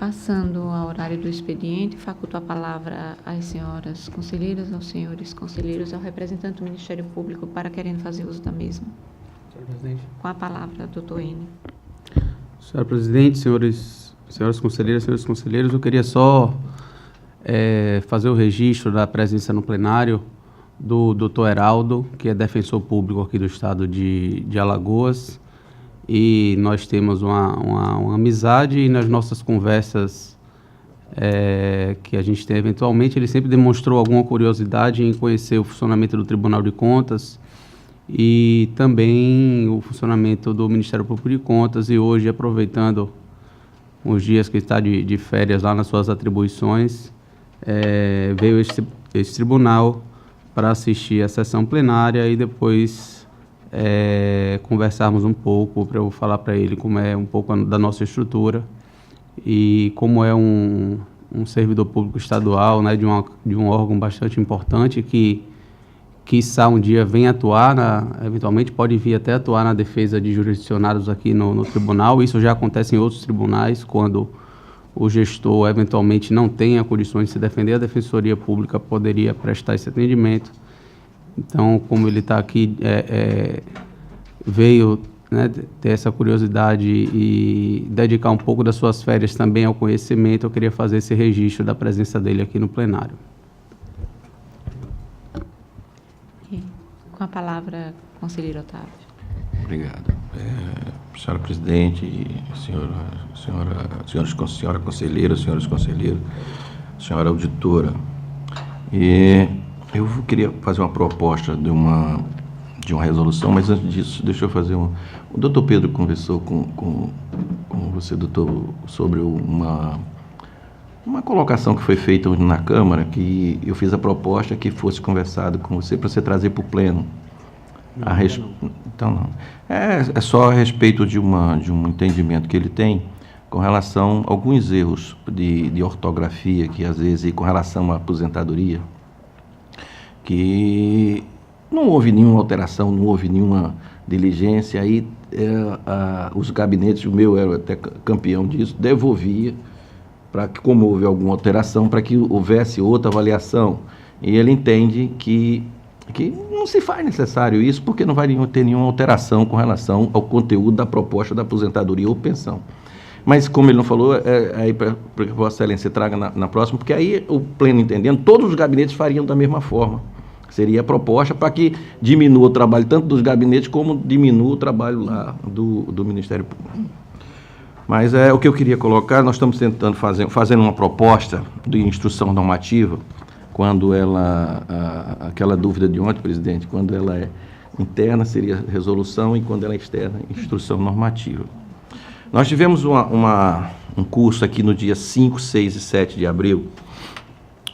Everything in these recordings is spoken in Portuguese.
Passando ao horário do expediente, faculto a palavra às senhoras conselheiras, aos senhores conselheiros, ao representante do Ministério Público para querendo fazer uso da mesma. Senhor presidente. Com a palavra, doutor N. Senhora presidente, senhoras conselheiras, senhores conselheiros, eu queria só fazer o registro da presença no plenário do doutor Heraldo, que é defensor público aqui do estado de Alagoas, e nós temos uma amizade, e nas nossas conversas que a gente tem eventualmente, ele sempre demonstrou alguma curiosidade em conhecer o funcionamento do Tribunal de Contas e também o funcionamento do Ministério Público de Contas, e hoje, aproveitando os dias que está de férias lá nas suas atribuições, veio esse tribunal para assistir a sessão plenária e depois conversarmos um pouco, para eu falar para ele como é um pouco da nossa estrutura e como é um servidor público estadual, né, de um órgão bastante importante que, quiçá um dia venha atuar, eventualmente pode vir até atuar na defesa de jurisdicionados aqui no tribunal. Isso já acontece em outros tribunais, quando o gestor eventualmente não tenha condições de se defender, a Defensoria Pública poderia prestar esse atendimento. Então, como ele está aqui, veio, né, ter essa curiosidade e dedicar um pouco das suas férias também ao conhecimento, eu queria fazer esse registro da presença dele aqui no plenário. Com a palavra, conselheiro Otávio. Obrigado. Senhora presidente, senhora conselheira, senhores conselheiros, senhora auditora, eu queria fazer uma proposta de uma resolução, mas antes disso, deixa eu fazer O doutor Pedro conversou com você, doutor, sobre uma colocação que foi feita hoje na Câmara, que eu fiz a proposta que fosse conversado com você para você trazer para o pleno. Então, não. É só a respeito de um entendimento que ele tem com relação a alguns erros de ortografia, que às vezes, com relação à aposentadoria, que não houve nenhuma alteração, não houve nenhuma diligência, aí os gabinetes, o meu era até campeão disso, devolvia para que, como houve alguma alteração, para que houvesse outra avaliação. E ele entende que não se faz necessário isso, porque não vai ter nenhuma alteração com relação ao conteúdo da proposta da aposentadoria ou pensão. Mas, como ele não falou, aí para que Vossa Excelência traga na próxima, porque aí o pleno entendendo, todos os gabinetes fariam da mesma forma. Seria a proposta para que diminua o trabalho tanto dos gabinetes como diminua o trabalho lá do Ministério Público. Mas o que eu queria colocar, nós estamos tentando fazendo uma proposta de instrução normativa, quando aquela dúvida de ontem, presidente, quando ela é interna seria resolução e quando ela é externa, instrução normativa. Nós tivemos um curso aqui no dia 5, 6 e 7 de abril,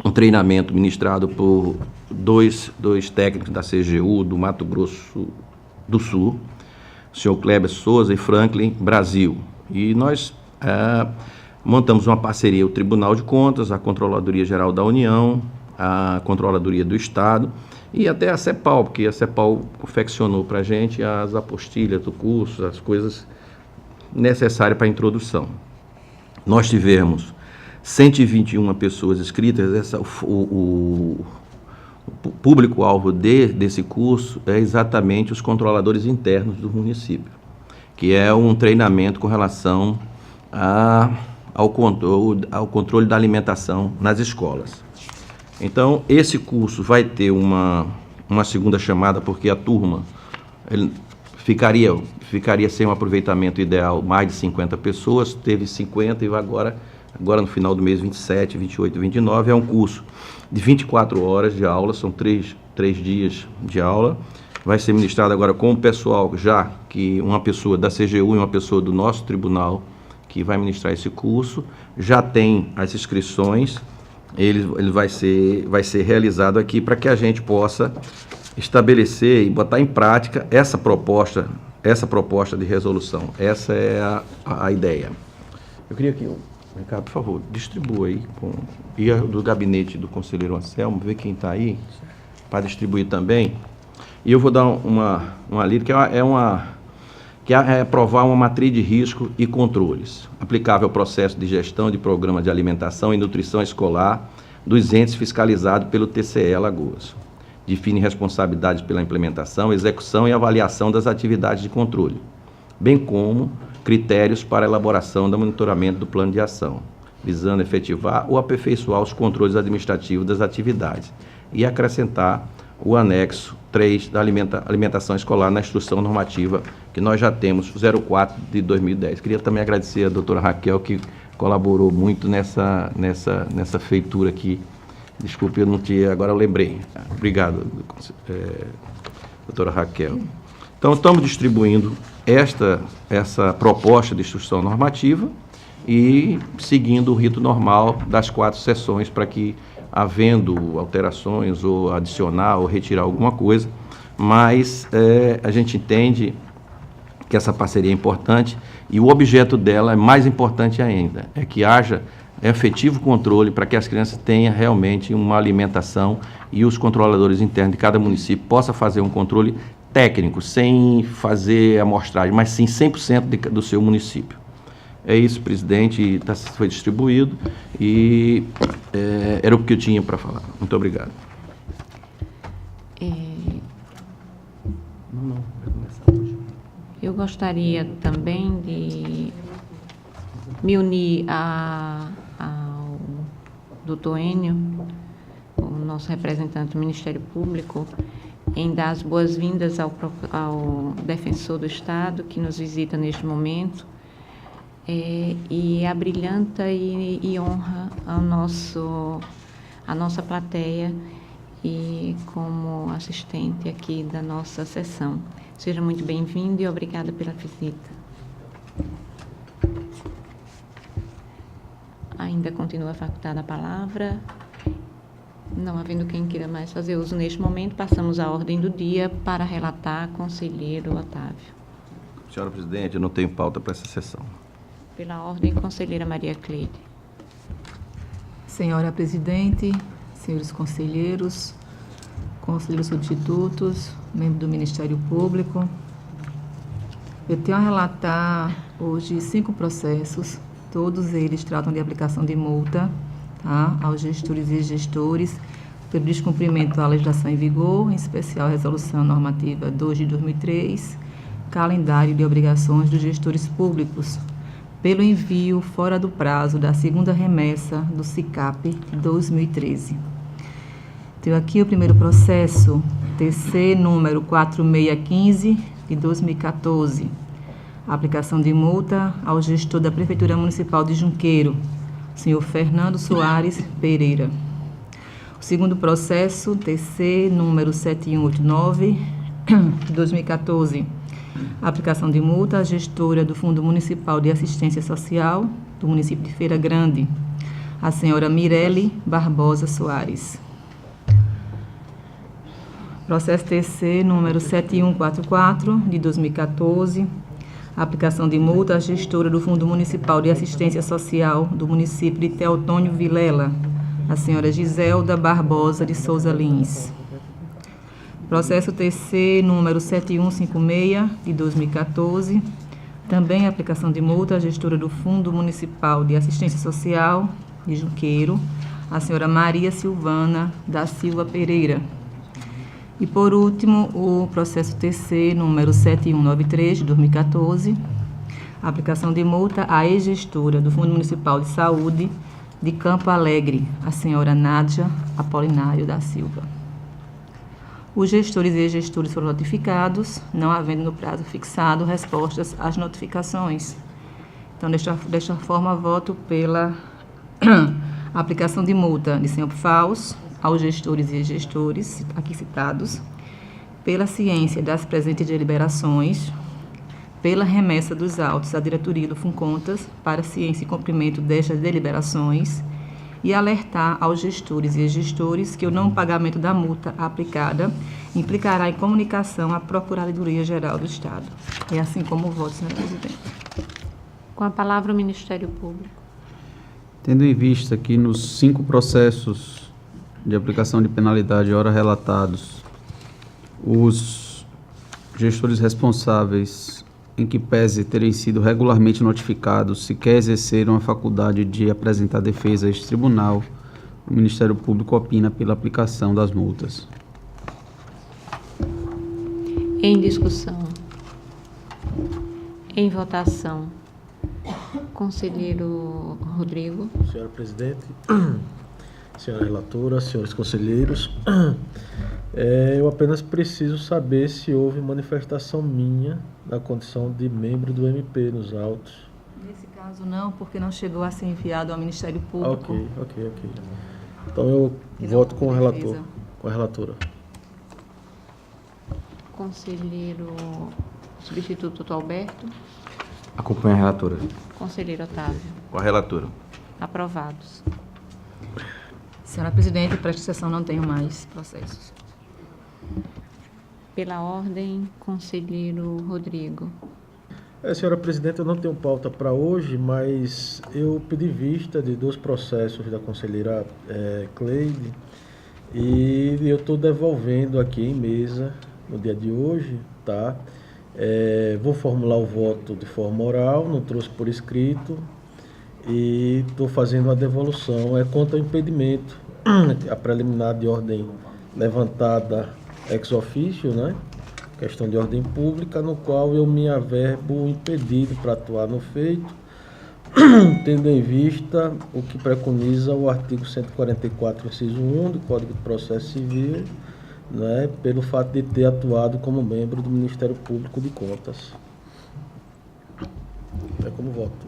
um treinamento ministrado por dois técnicos da CGU do Mato Grosso do Sul, o senhor Kleber Souza e Franklin Brasil. E nós montamos uma parceria, o Tribunal de Contas, a Controladoria Geral da União, a Controladoria do Estado e até a CEPAL, porque a CEPAL confeccionou para a gente as apostilhas do curso, as coisas necessárias para a introdução. Nós tivemos 121 pessoas inscritas. O público-alvo desse curso é exatamente os internos do município, que é um treinamento com relação ao controle da alimentação nas escolas. Então, esse curso vai ter uma segunda chamada, porque a turma ficaria sem um aproveitamento ideal mais de 50 pessoas, teve 50 e agora no final do mês 27, 28 e 29, é um curso de 24 horas de aula, são três dias de aula, vai ser ministrado agora com o pessoal, já que uma pessoa da CGU e uma pessoa do nosso tribunal que vai ministrar esse curso, já tem as inscrições, ele vai ser realizado aqui para que a gente possa estabelecer e botar em prática essa proposta de resolução. Essa é a ideia. Eu queria que o Ricardo, por favor, distribua aí, e do gabinete do conselheiro Anselmo, ver quem está aí, para distribuir também. E eu vou dar uma lida, que que é aprovar uma matriz de risco e controles, aplicável ao processo de gestão de programas de alimentação e nutrição escolar dos entes fiscalizados pelo TCE Alagoas. Define responsabilidades pela implementação, execução e avaliação das atividades de controle, bem como critérios para a elaboração do monitoramento do plano de ação, visando efetivar ou aperfeiçoar os controles administrativos das atividades e acrescentar o anexo 3 da alimentação escolar na instrução normativa que nós já temos, 04 de 2010. Queria também agradecer a doutora Raquel, que colaborou muito nessa feitura aqui. Desculpe, eu não tinha, agora eu lembrei. Obrigado, doutora Raquel. Então, estamos distribuindo essa proposta de instrução normativa e seguindo o rito normal das 4 sessões para que, havendo alterações ou adicionar ou retirar alguma coisa, mas a gente entende que essa parceria é importante e o objeto dela é mais importante ainda, é que haja efetivo controle para que as crianças tenham realmente uma alimentação e os controladores internos de cada município possam fazer um controle técnico, sem fazer amostragem, mas sim 100% do seu município. É isso, presidente, foi distribuído e era o que eu tinha para falar. Muito obrigado. Eu gostaria também de me unir ao doutor Enio, o nosso representante do Ministério Público, em dar as boas-vindas ao defensor do Estado, que nos visita neste momento, e abrilhanta e honra a nossa plateia e como assistente aqui da nossa sessão. Seja muito bem-vindo e obrigada pela visita. Ainda continua facultada a palavra. Não havendo quem queira mais fazer uso neste momento, passamos à ordem do dia para relatar conselheiro Otávio. Senhora presidente, eu não tenho pauta para essa sessão. Pela ordem, conselheira Maria Cleide. Senhora presidente, senhores conselheiros, conselheiros substitutos, membros do Ministério Público, eu tenho a relatar hoje 5 processos, todos eles tratam de aplicação de multa, tá, aos gestores e gestores pelo descumprimento da legislação em vigor, em especial a Resolução Normativa 2 de 2003, calendário de obrigações dos gestores públicos, pelo envio fora do prazo da segunda remessa do SICAP 2013. Tenho aqui o primeiro processo, TC número 4615 de 2014, aplicação de multa ao gestor da Prefeitura Municipal de Junqueiro, senhor Fernando Soares Pereira. O segundo processo, TC número 7189 de 2014, aplicação de multa à gestora do Fundo Municipal de Assistência Social do município de Feira Grande, a senhora Mirelle Barbosa Soares. Processo TC número 7144 de 2014, aplicação de multa à gestora do Fundo Municipal de Assistência Social do município de Teotônio Vilela, a senhora Giselda Barbosa de Souza Lins. Processo TC número 7156 de 2014, também aplicação de multa à gestora do Fundo Municipal de Assistência Social de Junqueiro, a senhora Maria Silvana da Silva Pereira. E, por último, o processo TC número 7193 de 2014, aplicação de multa à ex-gestora do Fundo Municipal de Saúde de Campo Alegre, a senhora Nádia Apolinário da Silva. Os gestores e ex-gestores foram notificados, não havendo no prazo fixado respostas às notificações. Então, desta forma, voto pela aplicação de multa de senhor Faus aos gestores e ex-gestores aqui citados, pela ciência das presentes deliberações, pela remessa dos autos à diretoria do Funcontas para ciência e cumprimento destas deliberações e alertar aos gestores e ex-gestores que o não pagamento da multa aplicada implicará em comunicação à Procuradoria-Geral do Estado. É assim como voto, senhora presidente. Com a palavra o Ministério Público. Tendo em vista que nos 5 processos de aplicação de penalidade ora relatados, os gestores responsáveis em que pese terem sido regularmente notificados, sequer exerceram a faculdade de apresentar defesa a este tribunal, o Ministério Público opina pela aplicação das multas. Em discussão. Em votação. Conselheiro Rodrigo. Senhora Presidente, senhora relatora, senhores conselheiros, eu apenas preciso saber se houve manifestação minha na condição de membro do MP nos autos. Nesse caso não, porque não chegou a ser enviado ao Ministério Público. Ok. Então eu voto com o relator, com a relatora. Conselheiro substituto Dr. Alberto. Acompanha a relatora. Conselheiro Otávio. Com a relatora. Aprovados. Senhora Presidente, para esta sessão não tenho mais processos. Pela ordem, conselheiro Rodrigo. Senhora Presidente, eu não tenho pauta para hoje, mas eu pedi vista de 2 processos da conselheira Cleide e eu estou devolvendo aqui em mesa no dia de hoje, tá? Vou formular o voto de forma oral, não trouxe por escrito e estou fazendo a devolução. É contra o impedimento, a preliminar de ordem levantada ex officio, né? Questão de ordem pública, no qual eu me averbo impedido para atuar no feito, tendo em vista o que preconiza o artigo 144, inciso 1 do Código de Processo Civil, né, pelo fato de ter atuado como membro do Ministério Público de Contas. É como voto.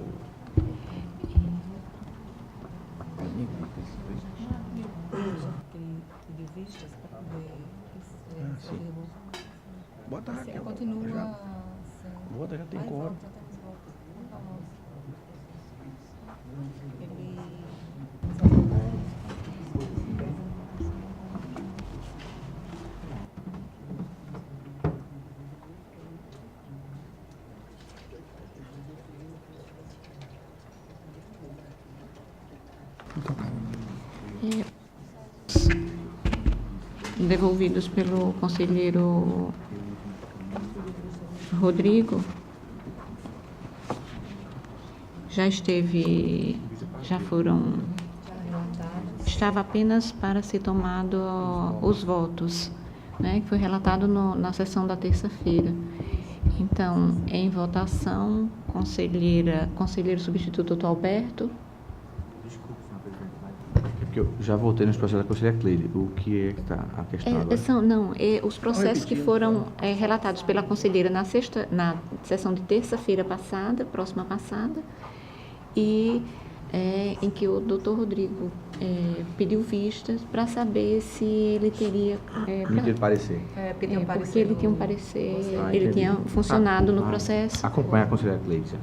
Bota aqui. Continua. Bota, já tem quórum. Devolvidos pelo conselheiro Rodrigo. Estava apenas para ser tomado os votos, né, que foi relatado na sessão da terça-feira. Então, em votação, conselheiro substituto Dr. Alberto. Porque eu já voltei nos processos da conselheira Cleide. O que é que está a questão agora? Os processos que foram relatados pela conselheira na sessão de terça-feira passada, próxima passada, e em que o doutor Rodrigo pediu vistas para saber se ele teria... Pedido parecer. Porque ele tinha um parecer, ele entendi. tinha funcionado no processo. Acompanha a conselheira Cleide.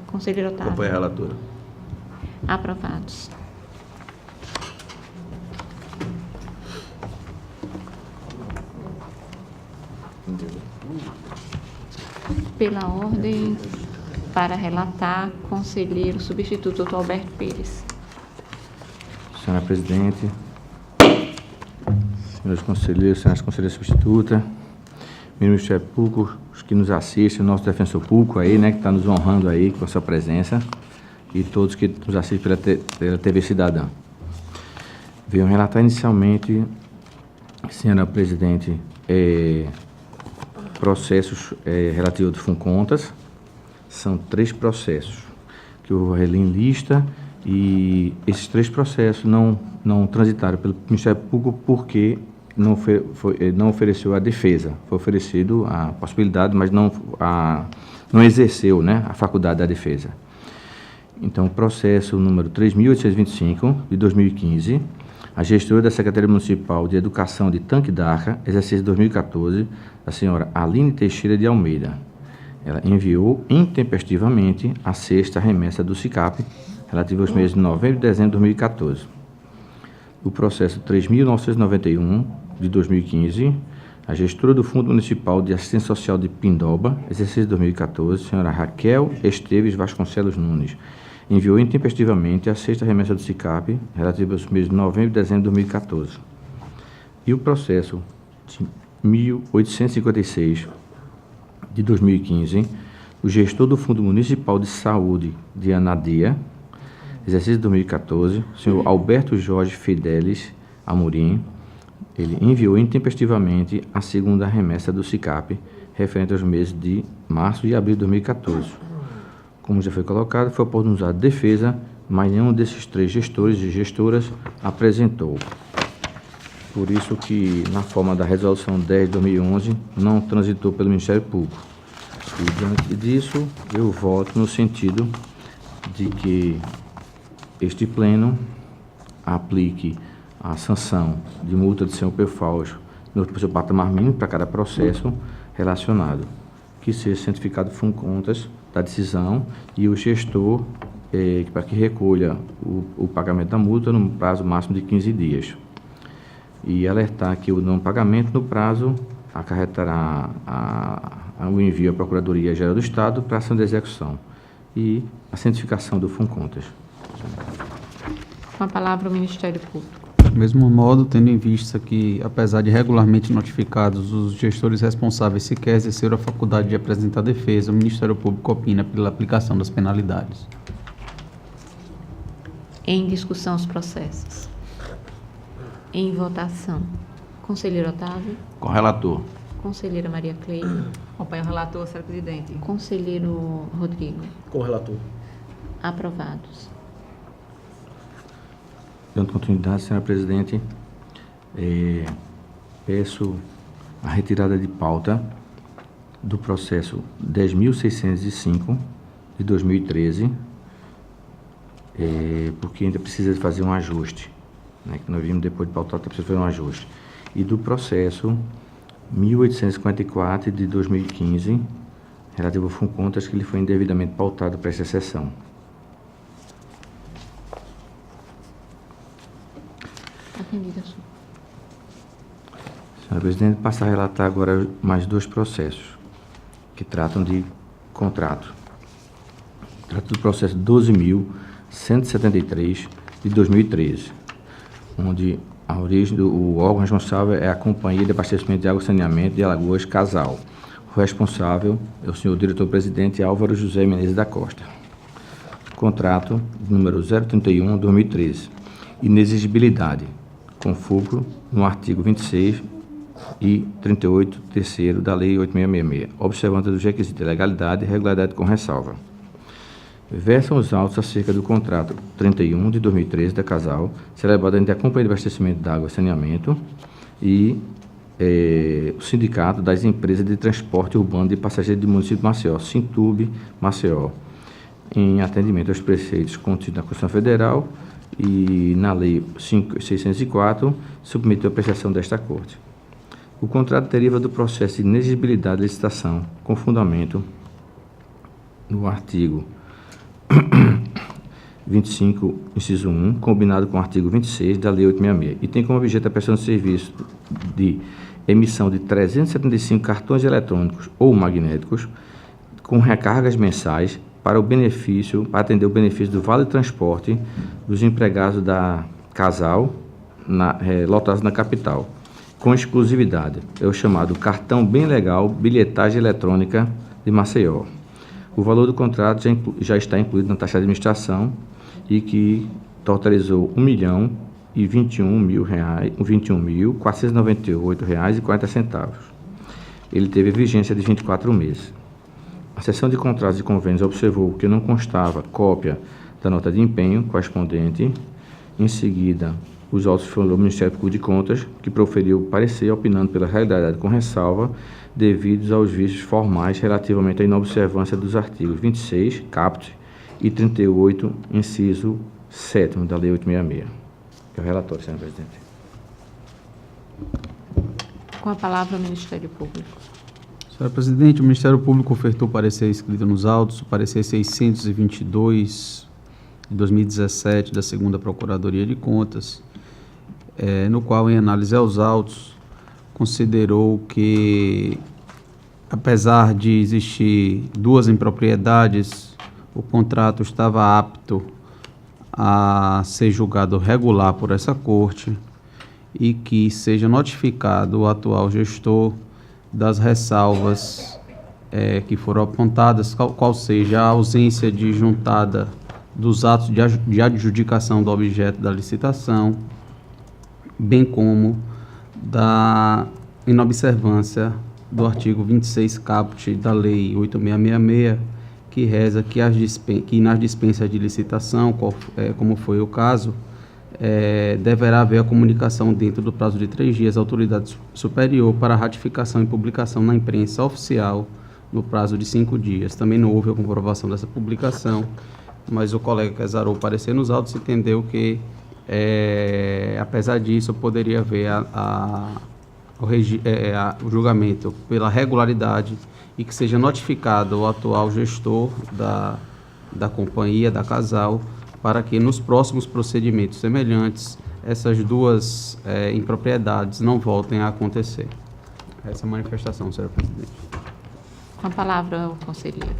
Conselheiro Otávio. Acompanha a relatora. Aprovados. Pela ordem, para relatar, conselheiro substituto Dr. Alberto Pires. Senhora Presidente, senhores conselheiros, senhoras conselheiras substitutas, Ministério Público, os que nos assistem, o nosso defensor público aí, né, que está nos honrando aí com a sua presença, e todos que nos assistem pela TV Cidadã. Venho relatar inicialmente, senhora Presidente, processos relativos ao Funcontas. São 3 processos que eu relei em lista e esses 3 processos não transitaram pelo Ministério Público porque não ofereceu a defesa. Foi oferecido a possibilidade, mas não exerceu, né, a faculdade da defesa. Então, o processo número 3.825, de 2015, a gestora da Secretaria Municipal de Educação de Tanque d'Arca, exercício 2014, a senhora Aline Teixeira de Almeida. Ela enviou intempestivamente a 6ª remessa do SICAP, relativa aos meses de novembro e dezembro de 2014. O processo 3.991, de 2015, a gestora do Fundo Municipal de Assistência Social de Pindoba, exercício 2014, a senhora Raquel Esteves Vasconcelos Nunes, enviou intempestivamente a 6ª remessa do SICAP, relativa aos meses de novembro e dezembro de 2014. E o processo de 1856, de 2015, o gestor do Fundo Municipal de Saúde de Anadia, exercício 2014, o senhor Alberto Jorge Fidelis Amorim, ele enviou intempestivamente a segunda remessa do SICAP, referente aos meses de março e abril de 2014. Como já foi colocado, foi oportunizada defesa, mas nenhum desses 3 gestores e gestoras apresentou. Por isso que, na forma da Resolução 10 de 2011, não transitou pelo Ministério Público. E, diante disso, eu voto no sentido de que este pleno aplique a sanção de multa de senhor Perfausto no seu patamar mínimo para cada processo relacionado, que seja cientificado contas da decisão e o gestor para que recolha o pagamento da multa no prazo máximo de 15 dias. E alertar que o não pagamento no prazo acarretará o envio à Procuradoria-Geral do Estado para ação de execução e a cientificação do Funcontas. Com a palavra o Ministério Público. Do mesmo modo, tendo em vista que, apesar de regularmente notificados, os gestores responsáveis sequer exerceram a faculdade de apresentar defesa, o Ministério Público opina pela aplicação das penalidades. Em discussão os processos. Em votação. Conselheiro Otávio. Com o relator. Conselheira Maria Cleide. Acompanho o relator, senhora presidente. Conselheiro Rodrigo. Com o relator. Aprovados. Dando continuidade, senhora presidente, peço a retirada de pauta do processo 10.605 de 2013, porque ainda precisa fazer um ajuste, né, que nós vimos depois de pautar, precisa fazer um ajuste. E do processo 1.854 de 2015, relativo ao Funcontas, que ele foi indevidamente pautado para essa sessão. Atendida, senhor. Senhora presidente, passo a relatar agora mais 2 processos que tratam de contrato. Trata do processo 12.173 de 2013, onde a origem o órgão responsável é a Companhia de Abastecimento de Água e Saneamento de Alagoas, Casal. O responsável é o senhor diretor-presidente Álvaro José Menezes da Costa. Contrato número 031/2013. Inexigibilidade, com fulcro no artigo 26 e 38, terceiro da Lei 8.666, observando os requisitos de legalidade e regularidade com ressalva. Versam os autos acerca do contrato 31 de 2013 da Casal, celebrado entre a Companhia de Abastecimento de Água e Saneamento e o Sindicato das Empresas de Transporte Urbano de Passageiros do município de Maceió, Sintub Maceió, em atendimento aos preceitos contidos na Constituição Federal e na Lei 5.604, submeteu à apreciação desta Corte. O contrato deriva do processo de inexigibilidade de licitação, com fundamento no artigo 25, inciso 1, combinado com o artigo 26 da Lei 8.666, e tem como objeto a prestação de serviço de emissão de 375 cartões eletrônicos ou magnéticos com recargas mensais para atender o benefício do Vale Transporte dos empregados da Casal, lotados na capital, com exclusividade. É o chamado Cartão Bem Legal Bilhetagem Eletrônica de Maceió. O valor do contrato já está incluído na taxa de administração e que totalizou R$ 1.021.498,40. Ele teve vigência de 24 meses. A seção de contratos e convênios observou que não constava cópia da nota de empenho correspondente. Em seguida, os autos foram ao Ministério Público de Contas, que proferiu parecer opinando pela realidade com ressalva devidos aos vícios formais relativamente à inobservância dos artigos 26, caput, e 38, inciso 7º da Lei 8.666. É o relatório, senhora presidente. Com a palavra o Ministério Público. Senhora presidente, o Ministério Público ofertou parecer escrito nos autos, o parecer 622 de 2017 da 2ª Procuradoria de Contas, no qual, em análise aos autos, considerou que, apesar de existir 2 impropriedades, o contrato estava apto a ser julgado regular por essa Corte e que seja notificado o atual gestor das ressalvas que foram apontadas, qual seja a ausência de juntada dos atos de adjudicação do objeto da licitação, bem como da inobservância do artigo 26 caput da Lei 8666, que reza que nas dispensas de licitação, como foi o caso, deverá haver a comunicação dentro do prazo de 3 dias à autoridade superior para ratificação e publicação na imprensa oficial no prazo de 5 dias. Também não houve a comprovação dessa publicação, mas o colega que exarou o parecer nos autos entendeu que, apesar disso, poderia haver o julgamento pela regularidade e que seja notificado o atual gestor da companhia, da Casal, para que nos próximos procedimentos semelhantes essas duas impropriedades não voltem a acontecer. Essa é a manifestação, senhora presidente. Com a palavra, o conselheiro.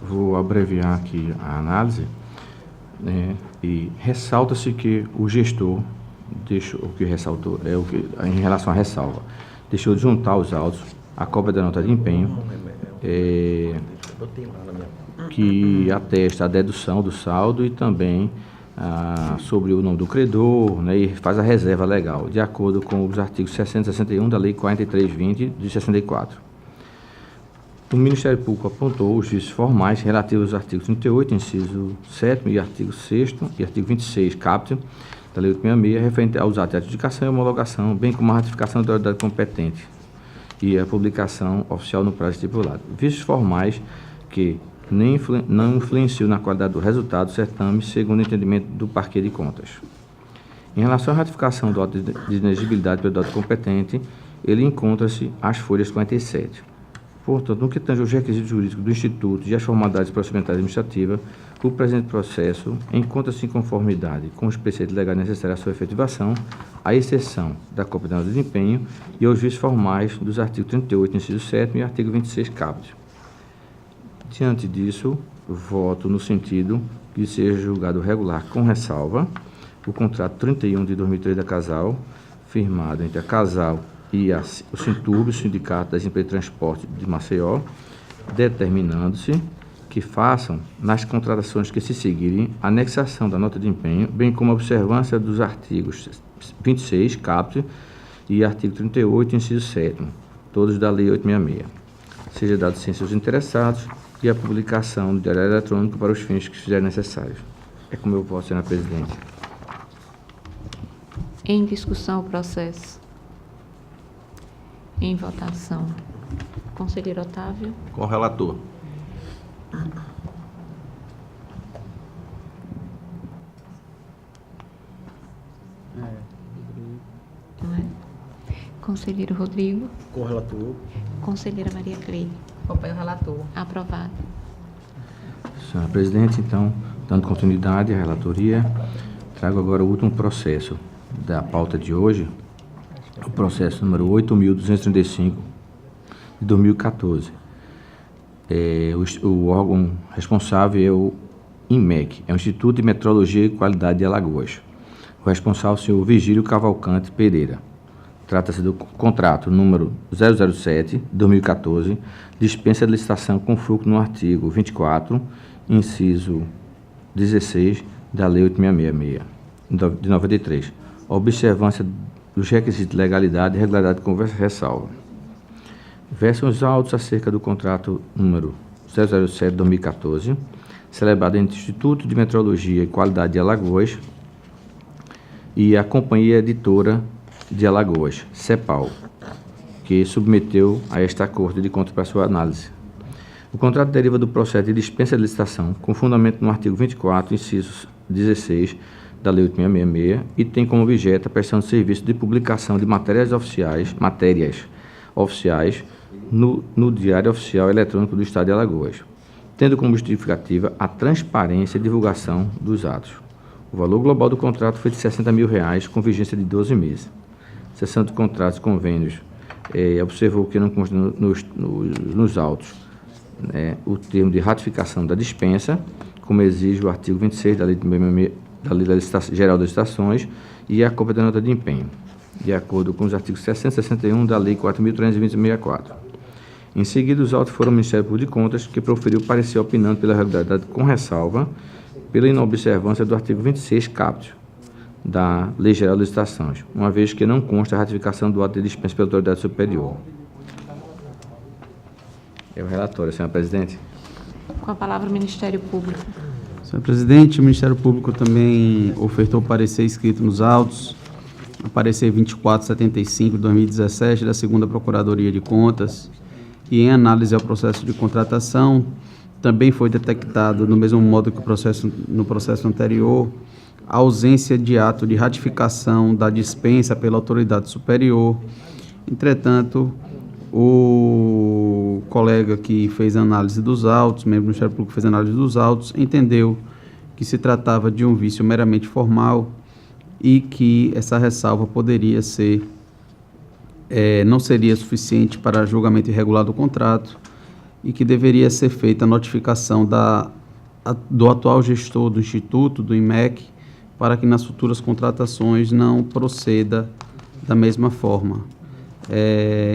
Vou abreviar aqui a análise, né, e ressalta-se que o gestor deixou, o que ressaltou é o que, em relação à ressalva, deixou de juntar os autos, a cópia da nota de empenho, que atesta a dedução do saldo e também sobre o nome do credor, né, e faz a reserva legal, de acordo com os artigos 60 e 61 da Lei 4320 de 64. O Ministério Público apontou os vícios formais relativos aos artigos 38, inciso 7º, e artigo 6º e artigo 26, caput, da Lei 866, referente aos atos de adjudicação e homologação, bem como a ratificação da autoridade competente e a publicação oficial no prazo estipulado. Vícios formais que não influenciam na qualidade do resultado do certame, segundo o entendimento do Parquet de Contas. Em relação à ratificação do ato de inexigibilidade pelo autor competente, ele encontra-se às folhas 47. Portanto, no que tange aos requisitos jurídicos do Instituto e às formalidades procedimentais administrativas, o presente processo encontra-se em conformidade com os preceitos legais necessários à sua efetivação, à exceção da cópia da nota de desempenho e aos vícios formais dos artigos 38, inciso 7º e artigo 26, caput. Diante disso, voto no sentido de seja julgado regular com ressalva o contrato 31 de 2003 da Casal, firmado entre a Casal e o Sinturb, o Sindicato das Empresas de Transporte de Maceió, determinando-se que façam, nas contratações que se seguirem, a anexação da nota de empenho, bem como a observância dos artigos 26, caput, e artigo 38, inciso 7º, todos da Lei 866. Seja dado ciência aos interessados e a publicação do diário eletrônico para os fins que fizerem necessários. É como eu voto, senhora presidente. Em discussão, o processo. Em votação. Conselheiro Otávio. Com o relator. Não é? Conselheiro Rodrigo. Com o relator. Conselheira Maria Cleide. Acompanho o relator. Aprovado. Senhora presidente, então, dando continuidade à relatoria, trago agora o último processo da pauta de hoje, o processo número 8.235 de 2014. O órgão responsável é o INMEC, é o Instituto de Metrologia e Qualidade de Alagoas. O responsável é o senhor Vigílio Cavalcante Pereira. Trata-se do contrato número 007, 2014, dispensa de licitação com fruto no artigo 24, inciso 16 da Lei 8666, de 93. A observância dos requisitos de legalidade e regularidade com ressalva. Versam os autos acerca do contrato número 007, 2014, celebrado entre o Instituto de Metrologia e Qualidade de Alagoas e a Companhia Editora de Alagoas, CEPAL, que submeteu a esta Corte de Contas para sua análise. O contrato deriva do processo de dispensa de licitação, com fundamento no artigo 24, inciso 16 da Lei 8666, e tem como objeto a prestação de serviço de publicação de matérias oficiais no Diário Oficial Eletrônico do Estado de Alagoas, tendo como justificativa a transparência e divulgação dos atos. O valor global do contrato foi de R$60 mil, com vigência de 12 meses. Seção de contratos e convênios observou que não consta nos autos o termo de ratificação da dispensa, como exige o artigo 26 da Lei Geral das Licitações e a cópia da nota de empenho, de acordo com os artigos 60 e 61 da Lei 4.320/64. Em seguida, os autos foram ao Ministério Público de Contas, que proferiu parecer opinando pela regularidade com ressalva pela inobservância do artigo 26, caput, da Lei Geral de Licitações, uma vez que não consta a ratificação do ato de dispensa pela autoridade superior. É o relatório, senhor presidente. Com a palavra o Ministério Público. Senhor presidente, o Ministério Público também ofertou parecer escrito nos autos, a parecer 2475 de 2017 da 2ª Procuradoria de Contas, e em análise ao processo de contratação, também foi detectado, no mesmo modo que no processo anterior, a ausência de ato de ratificação da dispensa pela autoridade superior. Entretanto, o colega que fez a análise dos autos, membro do Ministério Público que fez a análise dos autos, entendeu que se tratava de um vício meramente formal e que essa ressalva poderia ser, não seria suficiente para julgamento irregular do contrato e que deveria ser feita a notificação do atual gestor do Instituto, do IMEC, para que nas futuras contratações não proceda da mesma forma.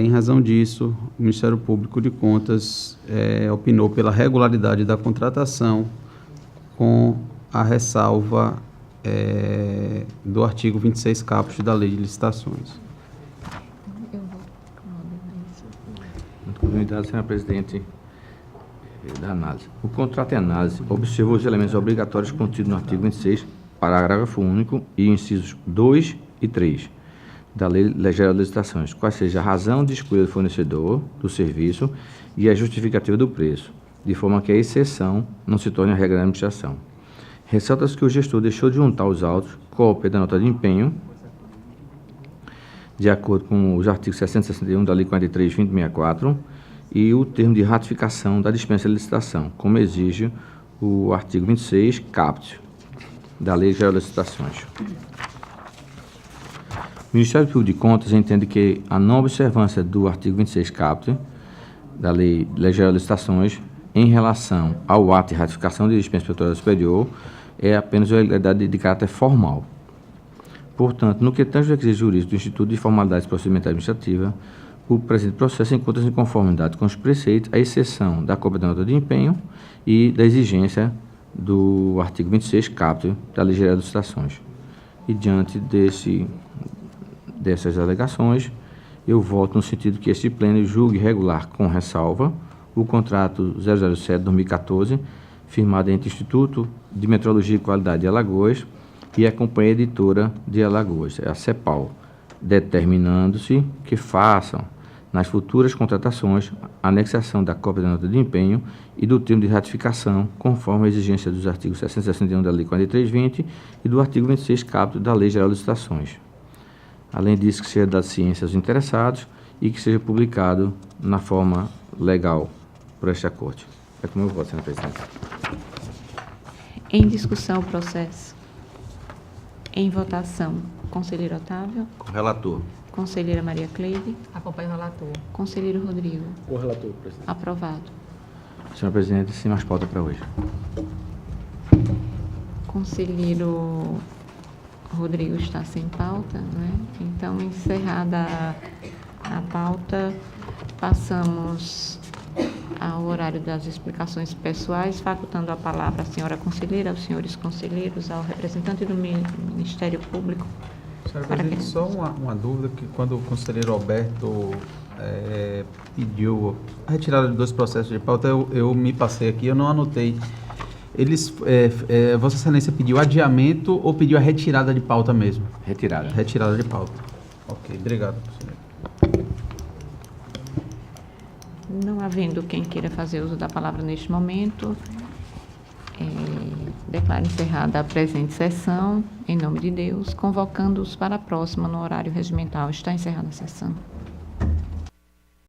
Em razão disso, o Ministério Público de Contas opinou pela regularidade da contratação com a ressalva do artigo 26 caput da Lei de Licitações. Muito continuidade, senhor presidente da análise. O contrato em análise observou os elementos obrigatórios contidos no artigo 26, parágrafo único e incisos 2 e 3 da Lei Geral de Licitações, qual seja a razão de escolha do fornecedor do serviço e a justificativa do preço, de forma que a exceção não se torne a regra da administração. Ressalta-se que o gestor deixou de juntar aos autos cópia da nota de empenho, de acordo com os artigos 661 da Lei 43.2064, e o termo de ratificação da dispensa de licitação, como exige o artigo 26, caput, da Lei Geral de Licitações. O Ministério Público de Contas entende que a não observância do artigo 26 caput da Lei Geral de Licitações em relação ao ato de ratificação de dispensa pela autoridade superior é apenas uma ilegalidade de caráter formal. Portanto, no que tange ao requisito jurídico do Instituto de Formalidades Procedimentais Administrativas, o presente processo encontra-se em conformidade com os preceitos, à exceção da cópia da nota de empenho e da exigência do artigo 26 caput da Lei Geral de Licitações. E diante dessas alegações, eu voto no sentido que este pleno julgue regular com ressalva o contrato 007-2014, firmado entre o Instituto de Metrologia e Qualidade de Alagoas e a Companhia Editora de Alagoas, a CEPAL, determinando-se que façam, nas futuras contratações, a anexação da cópia da nota de empenho e do termo de ratificação, conforme a exigência dos artigos 661 da Lei 4320 e do artigo 26 caput da Lei Geral de Licitações. Além disso, que seja dado ciência aos interessados e que seja publicado na forma legal por esta Corte. É como eu voto, senhor presidente. Em discussão o processo. Em votação, conselheiro Otávio, Com o relator. conselheira Maria Cleide, Acompanhe o relator. conselheiro Rodrigo. O relator, presidente. Aprovado. Senhor presidente, sem mais pauta para hoje. Conselheiro Rodrigo está sem pauta, não é? Então, encerrada a pauta, passamos ao horário das explicações pessoais, facultando a palavra à senhora conselheira, aos senhores conselheiros, ao representante do Ministério Público. Senhora Para presidente, quem? só uma dúvida, que quando o conselheiro Alberto pediu a retirada de 2 processos de pauta, eu me passei aqui, eu não anotei. Vossa Excelência pediu adiamento ou pediu a retirada de pauta mesmo? Retirada. Retirada de pauta. Ok, obrigado, conselheiro. Não havendo quem queira fazer uso da palavra neste momento, declaro encerrada a presente sessão, em nome de Deus, convocando-os para a próxima no horário regimental. Está encerrada a sessão.